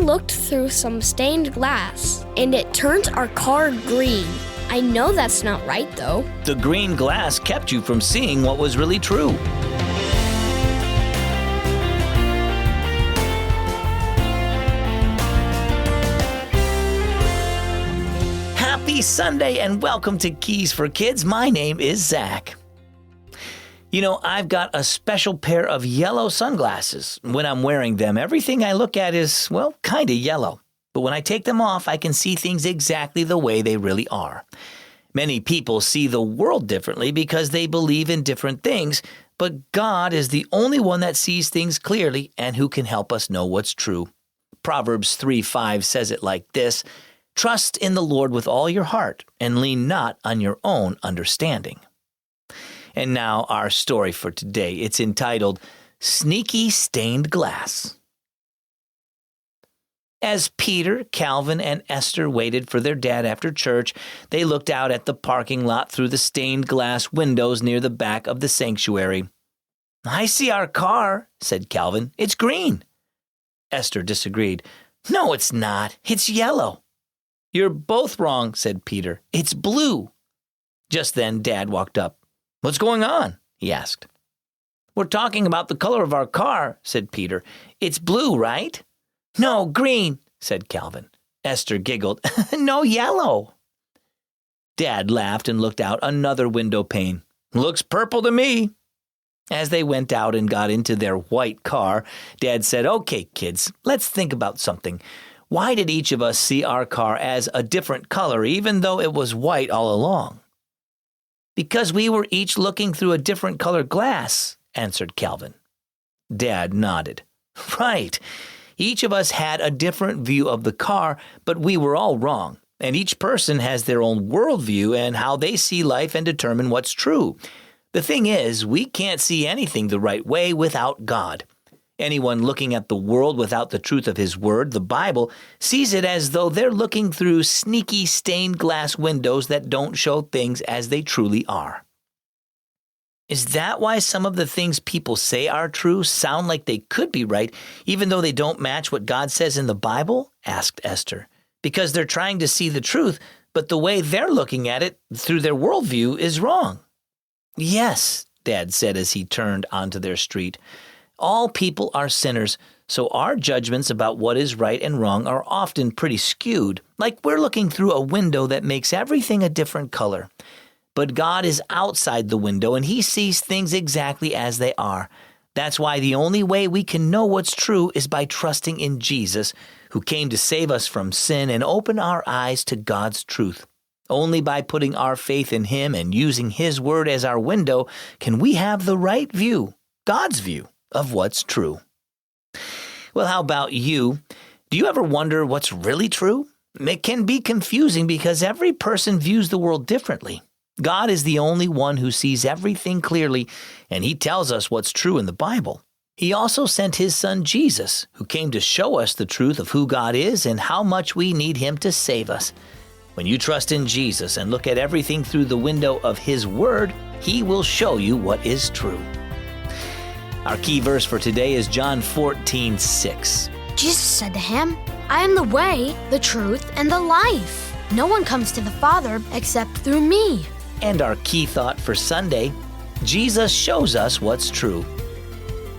looked through some stained glass, and it turned our car green. I know that's not right, though. The green glass kept you from seeing what was really true. Happy Sunday and welcome to Keys for Kids. My name is Zach. You know, I've got a special pair of yellow sunglasses. When I'm wearing them, everything I look at is, well, kind of yellow. But when I take them off, I can see things exactly the way they really are. Many people see the world differently because they believe in different things, but God is the only one that sees things clearly and who can help us know what's true. Proverbs 3:5 says it like this: "Trust in the Lord with all your heart and lean not on your own understanding." And now our story for today. It's entitled, Sneaky Stained Glass. As Peter, Calvin, and Esther waited for their dad after church, they looked out at the parking lot through the stained glass windows near the back of the sanctuary. "I see our car," said Calvin. "It's green." Esther disagreed. "No, it's not. It's yellow." "You're both wrong," said Peter. "It's blue." Just then, Dad walked up. "What's going on?" he asked. "We're talking about the color of our car," said Peter. "It's blue, right?" "No, green," said Calvin. Esther giggled. "No, yellow." Dad laughed and looked out another window pane. "Looks purple to me." As they went out and got into their white car, Dad said, "Okay, kids, let's think about something. Why did each of us see our car as a different color, even though it was white all along?" "Because we were each looking through a different colored glass," answered Calvin. Dad nodded. "Right. Each of us had a different view of the car, but we were all wrong. And each person has their own worldview and how they see life and determine what's true. The thing is, we can't see anything the right way without God. Anyone looking at the world without the truth of His Word, the Bible, sees it as though they're looking through sneaky stained glass windows that don't show things as they truly are." "Is that why some of the things people say are true sound like they could be right, even though they don't match what God says in the Bible?" asked Esther. "Because they're trying to see the truth, but the way they're looking at it through their worldview is wrong." "Yes," Dad said as he turned onto their street. "All people are sinners, so our judgments about what is right and wrong are often pretty skewed, like we're looking through a window that makes everything a different color. But God is outside the window, and He sees things exactly as they are. That's why the only way we can know what's true is by trusting in Jesus, who came to save us from sin and open our eyes to God's truth. Only by putting our faith in Him and using His Word as our window can we have the right view, God's view, of what's true." Well, how about you? Do you ever wonder what's really true? It can be confusing because every person views the world differently. God is the only one who sees everything clearly, and He tells us what's true in the Bible. He also sent His Son Jesus, who came to show us the truth of who God is and how much we need Him to save us. When you trust in Jesus and look at everything through the window of His Word, He will show you what is true. Our key verse for today is John 14:6. Jesus said to him, "I am the way, the truth, and the life. No one comes to the Father except through me." And our key thought for Sunday, Jesus shows us what's true.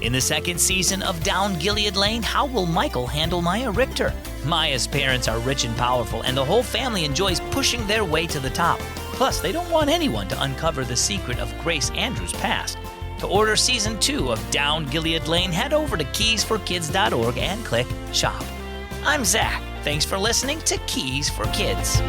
In the second season of Down Gilead Lane, how will Michael handle Maya Richter? Maya's parents are rich and powerful, and the whole family enjoys pushing their way to the top. Plus, they don't want anyone to uncover the secret of Grace Andrews' past. To order Season 2 of Down Gilead Lane, head over to keysforkids.org and click Shop. I'm Zach. Thanks for listening to Keys for Kids.